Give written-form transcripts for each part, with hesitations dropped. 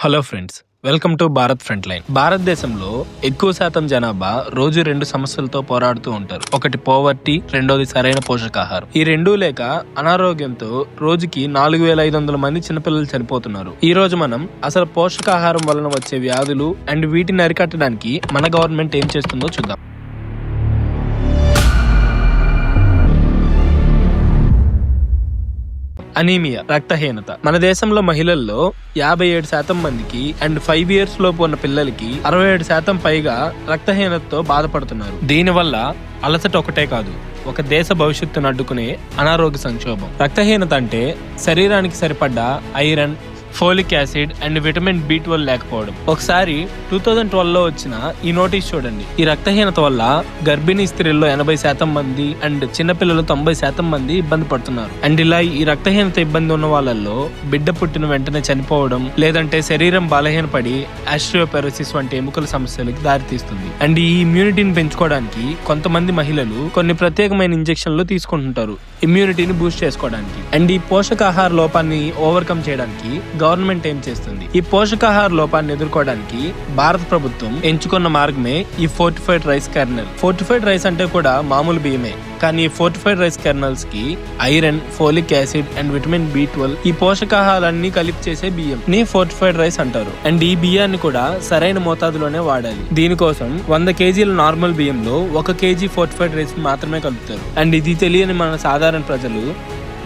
Hello friends, welcome to Bharat front line. భారతదేశంలో ఎక్కువ శాతం జనాభా రోజు 2 సమస్యలతో పోరాడుతూ ఉంటారు. ఒకటి పోవర్టీ, రెండోది సరైన పోషకాహారం. ఈ రెండూ లేక అనారోగ్యంతో రోజుకి 4500 మంది చిన్నపిల్లలు చనిపోతున్నారు. ఈ రోజు మనం అసలు పోషకాహారం వలన వచ్చే వ్యాధులు అండ్ వీటిని అరికట్టడానికి మన గవర్నమెంట్ ఏం చేస్తుందో చూద్దాం. అనీమియా, రక్తహీనత. మన దేశంలో మహిళల్లో 57% మందికి అండ్ 5 years లోపు ఉన్న పిల్లలకి 67% పైగా రక్తహీనతతో బాధపడుతున్నారు. దీనివల్ల అలసట ఒకటే కాదు, ఒక దేశ భవిష్యత్తును అడ్డుకునే అనారోగ్య సంక్షోభం. రక్తహీనత అంటే శరీరానికి సరిపడ్డ iron, folic acid and vitamin B12 లేకపోవడం. ఒకసారి 2012లో వచ్చిన ఈ నోటీస్ చూడండి. ఈ రక్తహీనత వల్ల గర్భిణీ స్త్రీల్లో 80% మంది అండ్ చిన్నపిల్లలు 90% మంది ఇబ్బంది పడుతున్నారు. అండ్ ఇలా ఈ రక్తహీనత ఇబ్బంది ఉన్న వాళ్ళల్లో బిడ్డ పుట్టిన వెంటనే చనిపోవడం, లేదంటే శరీరం బలహీనపడి ఆస్టియోపెరోసిస్ వంటి ఎముకల సమస్యలకు దారితీస్తుంది. అండ్ ఈ ఇమ్యూనిటీని పెంచుకోవడానికి కొంతమంది మహిళలు కొన్ని ప్రత్యేకమైన ఇంజెక్షన్లు తీసుకుంటుంటారు, ఇమ్యూనిటీని బూస్ట్ చేసుకోవడానికి. అండ్ ఈ పోషకాహార లోపాన్ని ఓవర్కమ్ చేయడానికి గవర్నమెంట్ ఏం చేస్తుంది? ఈ పోషకాహార లోపాన్ని ఎదుర్కోవడానికి భారత ప్రభుత్వం ఎంచుకున్న మార్గమే ఈ fortified rice kernel. Fortified rice అంటే కూడా మామూలు బియ్యమే, కానీ ఈ ఫోర్టిఫైడ్ రైస్ కెర్నల్స్ కి iron, folic acid and vitamin B12 ఈ పోషకాహారాన్ని కలిపి చేసే బియ్యం ని ఫోర్టిఫైడ్ రైస్ అంటారు. అండ్ ఈ బియ్యాన్ని కూడా సరైన మోతాదులోనే వాడాలి. దీనికోసం 100 kgల నార్మల్ బియ్యంలో 1 kg ఫోర్టిఫైడ్ రైస్ మాత్రమే కలుపుతారు. అండ్ ఇది తెలియని మన సాధారణ ప్రజలు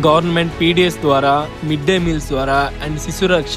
గవర్నమెంట్ PDS ద్వారా, మిడ్ డే మీల్స్ ద్వారా అండ్ శిశు రక్ష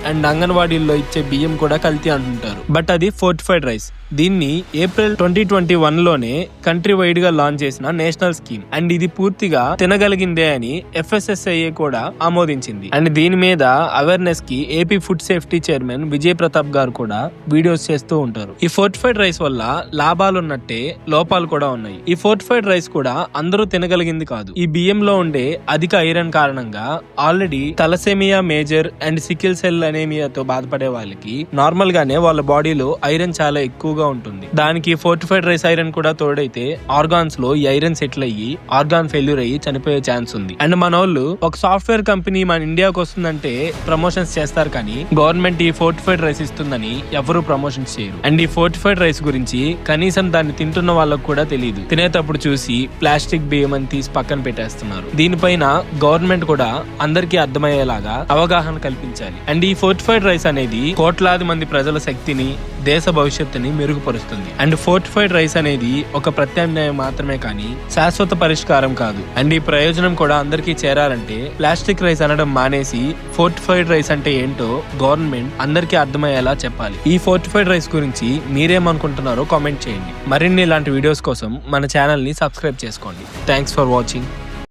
అండ్ అంగన్వాడీల్లో ఇచ్చే బియ్యం కూడా కల్తీ అంటుంటారు. బట్ అది ఫోర్టిఫైడ్ రైస్. దీన్ని April 2021లోనే కంట్రీ వైడ్ గా లాంచ్ చేసిన నేషనల్ స్కీమ్. అండ్ ఇది పూర్తిగా తినగలిగిందే అని FSSAI కూడా ఆమోదించింది. అండ్ దీని మీద అవేర్నెస్ కి AP food safety chairman Vijay Pratap గారు కూడా వీడియోస్ చేస్తూ ఉంటారు. ఈ ఫోర్టిఫైడ్ రైస్ వల్ల లాభాలు ఉన్నట్టే లోపాలు కూడా ఉన్నాయి. ఈ ఫోర్టిఫైడ్ రైస్ కూడా అందరూ తినగలిగింది కాదు. ఈ బియ్యంలో ఉండే అధిక ఐరన్ కారణంగా already thalassemia major and sickle cell అనేమియాతో బాధపడే వాళ్ళకి నార్మల్ గానే వాళ్ళ బాడీలో ఐరన్ చాలా ఎక్కువగా ఉంటుంది. దానికి ఫోర్టిఫైడ్ రైస్ ఐరన్ కూడా తోడైతే ఆర్గాన్స్ లో ఈ ఐరన్ సెటిల్ అయ్యి ఆర్గాన్ ఫెయిల్యూర్ అయ్యి చనిపోయే ఛాన్స్ ఉంది. అండ్ మన వాళ్ళు ఒక సాఫ్ట్వేర్ కంపెనీ మన ఇండియాకి వస్తుందంటే ప్రమోషన్స్ చేస్తారు, కానీ గవర్నమెంట్ ఈ ఫోర్టిఫైడ్ రైస్ ఇస్తుందని ఎవరు ప్రమోషన్స్ చేయరు. అండ్ ఈ ఫోర్టిఫైడ్ రైస్ గురించి కనీసం దాన్ని తింటున్న వాళ్ళకు కూడా తెలియదు. తినేటప్పుడు చూసి ప్లాస్టిక్ బియ్యం అని తీసి పక్కన పెట్టేస్తున్నారు. దీనిపైన గవర్నమెంట్ కూడా అందరికీ అర్థమయ్యేలాగా అవగాహన కల్పించాలి. అండ్ ఈ ఫోర్టిఫైడ్ రైస్ అనేది కోట్లాది మంది ప్రజల శక్తిని, దేశ భవిష్యత్తుని మెరుగుపరుస్తుంది. అండ్ ఫోర్టిఫైడ్ రైస్ అనేది ఒక ప్రత్యామ్నాయం మాత్రమే కానీ శాశ్వత పరిష్కారం కాదు. అండ్ ఈ ప్రయోజనం కూడా అందరికీ చేరాలంటే ప్లాస్టిక్ రైస్ అనడం మానేసి ఫోర్టిఫైడ్ రైస్ అంటే ఏంటో గవర్నమెంట్ అందరికీ అర్థమయ్యేలా చెప్పాలి. ఈ ఫోర్టిఫైడ్ రైస్ గురించి మీరేమనుకుంటున్నారో కామెంట్ చేయండి. మరిన్ని ఇలాంటి వీడియోస్ కోసం మన ఛానల్ ని సబ్స్క్రైబ్ చేసుకోండి. Thanks for watching.